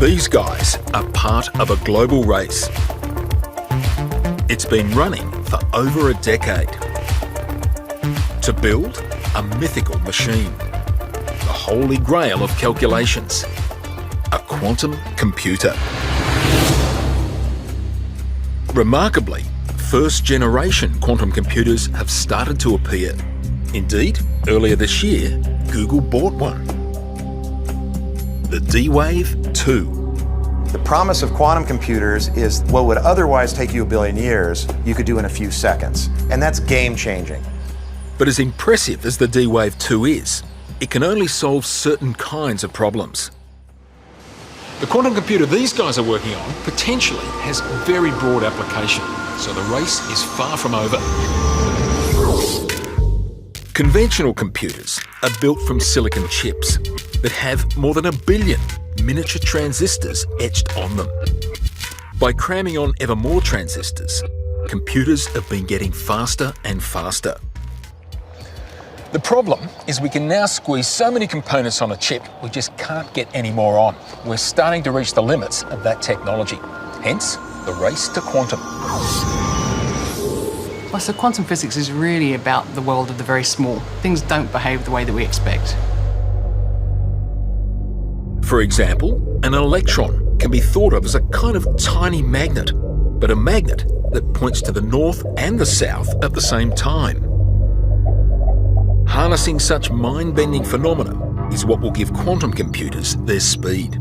These guys are part of a global race. It's been running for over a decade to build a mythical machine, the holy grail of calculations, a quantum computer. Remarkably, first-generation quantum computers have started to appear. Indeed, earlier this year, Google bought one. The D-Wave 2. The promise of quantum computers is what would otherwise take you a billion years, you could do in a few seconds. And that's game-changing. But as impressive as the D-Wave 2 is, it can only solve certain kinds of problems. The quantum computer these guys are working on potentially has very broad application, so the race is far from over. Conventional computers are built from silicon chips that have more than 1 billion miniature transistors etched on them. By cramming on ever more transistors, computers have been getting faster and faster. The problem is we can now squeeze so many components on a chip, we just can't get any more on. We're starting to reach the limits of that technology. Hence, the race to quantum. Well, so quantum physics is really about the world of the very small. Things don't behave the way that we expect. For example, an electron can be thought of as a kind of tiny magnet, but a magnet that points to the north and the south at the same time. Harnessing such mind-bending phenomena is what will give quantum computers their speed.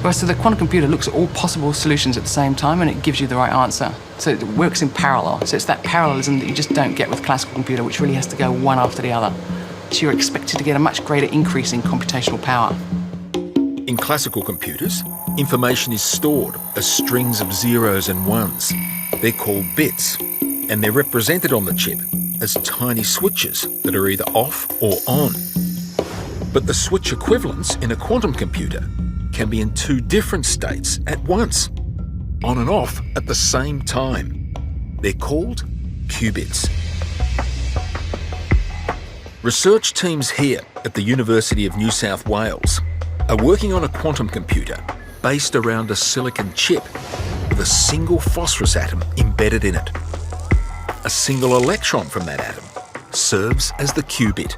Well, so the quantum computer looks at all possible solutions at the same time and it gives you the right answer. So it works in parallel. So it's that parallelism that you just don't get with a classical computer, which really has to go one after the other. So you're expected to get a much greater increase in computational power. In classical computers, information is stored as strings of zeros and ones. They're called bits, and they're represented on the chip as tiny switches that are either off or on. But the switch equivalents in a quantum computer can be in two different states at once, on and off at the same time. They're called qubits. Research teams here at the University of New South Wales are working on a quantum computer based around a silicon chip with a single phosphorus atom embedded in it. A single electron from that atom serves as the qubit.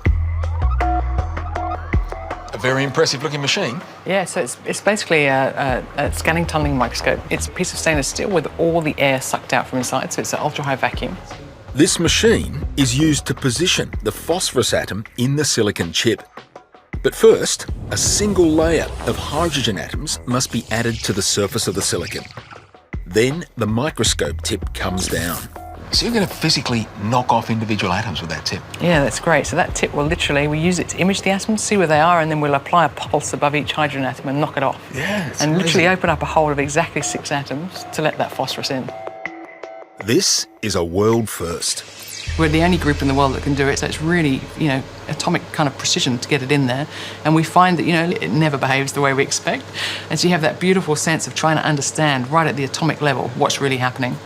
A very impressive looking machine. Yeah, so it's basically a scanning tunneling microscope. It's a piece of stainless steel with all the air sucked out from inside, so it's an ultra-high vacuum. This machine is used to position the phosphorus atom in the silicon chip. But first, a single layer of hydrogen atoms must be added to the surface of the silicon. Then the microscope tip comes down. So you're going to physically knock off individual atoms with that tip? Yeah, that's great. So that tip will literally, we use it to image the atoms, see where they are, and then we'll apply a pulse above each hydrogen atom and knock it off. Yeah, it's and amazing. Literally open up a hole of exactly 6 atoms to let that phosphorus in. This is a world first. We're the only group in the world that can do it, so it's really, atomic kind of precision to get it in there. And we find that, it never behaves the way we expect. And so you have that beautiful sense of trying to understand right at the atomic level what's really happening.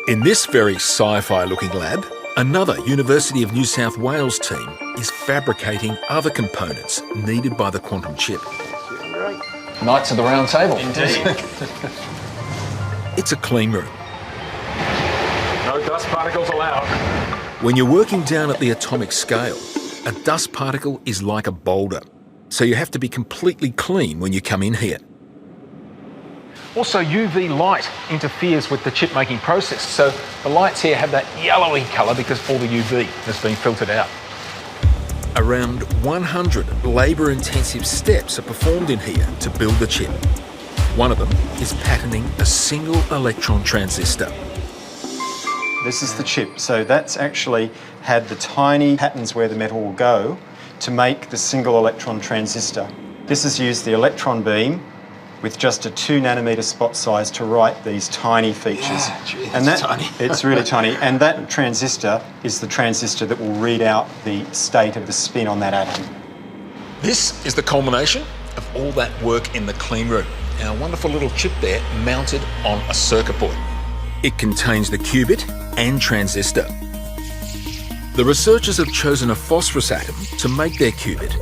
In this very sci-fi looking lab, another University of New South Wales team is fabricating other components needed by the quantum chip. Knights of the Round Table. Indeed. It's a clean room. No dust particles allowed. When you're working down at the atomic scale, a dust particle is like a boulder, so you have to be completely clean when you come in here. Also, UV light interferes with the chip making process, so the lights here have that yellowy colour because all the UV has been filtered out. Around 100 labour-intensive steps are performed in here to build the chip. One of them is patterning a single electron transistor. This is the chip, so that's actually had the tiny patterns where the metal will go to make the single electron transistor. This has used the electron beam with just a 2 nanometer spot size to write these tiny features. Yeah, gee, and that's tiny. It's really tiny. And that transistor is the transistor that will read out the state of the spin on that atom. This is the culmination of all that work in the clean room. Our wonderful little chip there mounted on a circuit board. It contains the qubit and transistor. The researchers have chosen a phosphorus atom to make their qubit,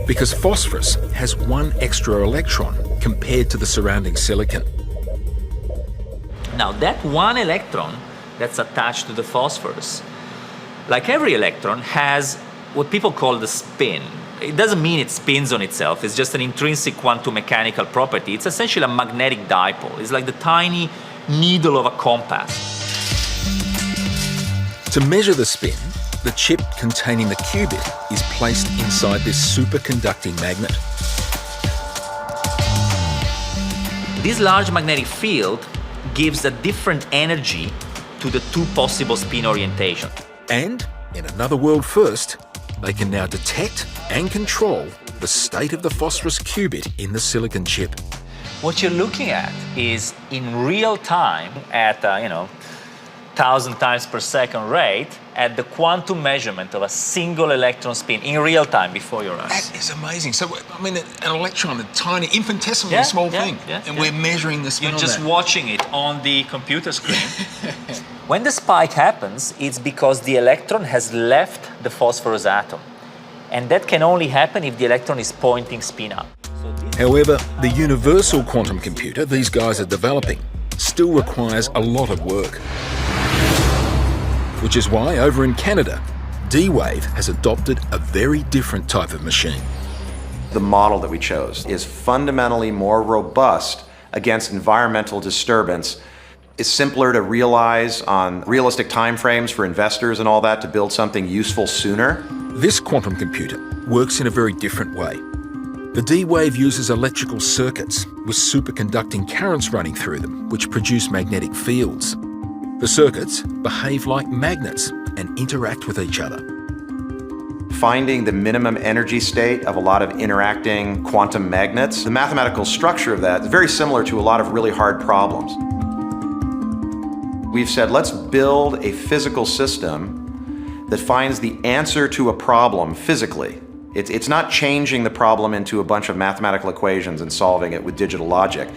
because phosphorus has one extra electron compared to the surrounding silicon. Now that one electron that's attached to the phosphorus, like every electron, has what people call the spin. It doesn't mean it spins on itself, it's just an intrinsic quantum mechanical property. It's essentially a magnetic dipole. It's like the tiny needle of a compass. To measure the spin, the chip containing the qubit is placed inside this superconducting magnet. This large magnetic field gives a different energy to the two possible spin orientations. And, in another world first, they can now detect and control the state of the phosphorus qubit in the silicon chip. What you're looking at is in real time at 1,000 times per second rate at the quantum measurement of a single electron spin in real time before your eyes. That is amazing. So, I mean, an electron, a tiny, infinitesimally small thing, and we're measuring the spin on You're just that. watching it on the computer screen. When the spike happens, it's because the electron has left the phosphorus atom. And that can only happen if the electron is pointing spin up. However, the universal quantum computer these guys are developing still requires a lot of work. Which is why, over in Canada, D-Wave has adopted a very different type of machine. The model that we chose is fundamentally more robust against environmental disturbance. It's simpler to realize on realistic timeframes for investors and all that to build something useful sooner. This quantum computer works in a very different way. The D-Wave uses electrical circuits with superconducting currents running through them, which produce magnetic fields. The circuits behave like magnets and interact with each other. Finding the minimum energy state of a lot of interacting quantum magnets, the mathematical structure of that is very similar to a lot of really hard problems. We've said, let's build a physical system that finds the answer to a problem physically. It's not changing the problem into a bunch of mathematical equations and solving it with digital logic.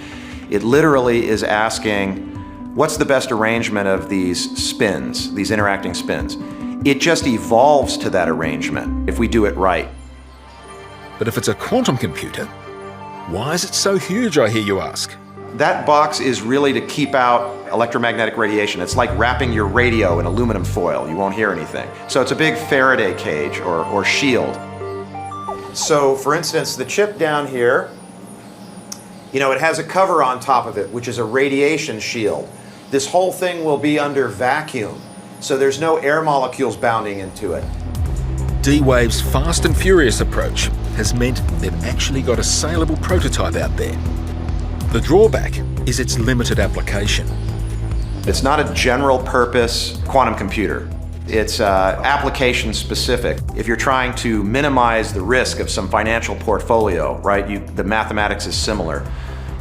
It literally is asking, what's the best arrangement of these spins, these interacting spins? It just evolves to that arrangement if we do it right. But if it's a quantum computer, why is it so huge, I hear you ask? That box is really to keep out electromagnetic radiation. It's like wrapping your radio in aluminum foil. You won't hear anything. So it's a big Faraday cage or shield. So for instance, the chip down here, it has a cover on top of it, which is a radiation shield. This whole thing will be under vacuum, so there's no air molecules bounding into it. D-Wave's fast and furious approach has meant they've actually got a saleable prototype out there. The drawback is its limited application. It's not a general purpose quantum computer. It's application specific. If you're trying to minimize the risk of some financial portfolio, right, the mathematics is similar.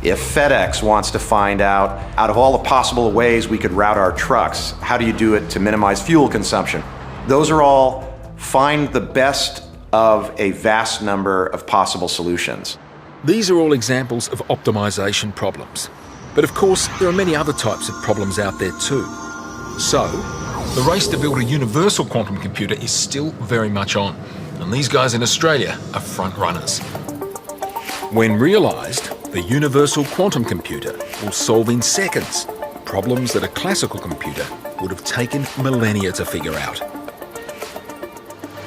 If FedEx wants to find out of all the possible ways we could route our trucks, how do you do it to minimize fuel consumption? Those are all find the best of a vast number of possible solutions. These are all examples of optimization problems. But of course, there are many other types of problems out there too. So, the race to build a universal quantum computer is still very much on, and these guys in Australia are front runners. When realised, the universal quantum computer will solve in seconds problems that a classical computer would have taken millennia to figure out.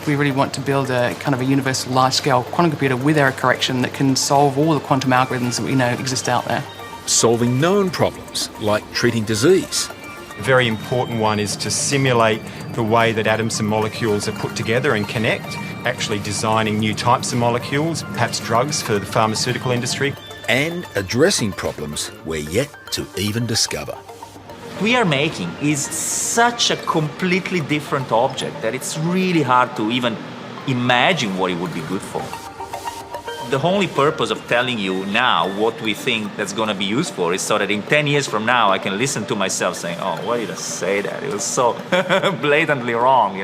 We really want to build a kind of a universal large-scale quantum computer with error correction that can solve all the quantum algorithms that we know exist out there. Solving known problems like treating disease. A very important one is to simulate the way that atoms and molecules are put together and connect, actually designing new types of molecules, perhaps drugs for the pharmaceutical industry. And addressing problems we're yet to even discover. What we are making is such a completely different object that it's really hard to even imagine what it would be good for. The only purpose of telling you now what we think that's going to be used for is so that in 10 years from now I can listen to myself saying, oh, why did I say that? It was so blatantly wrong,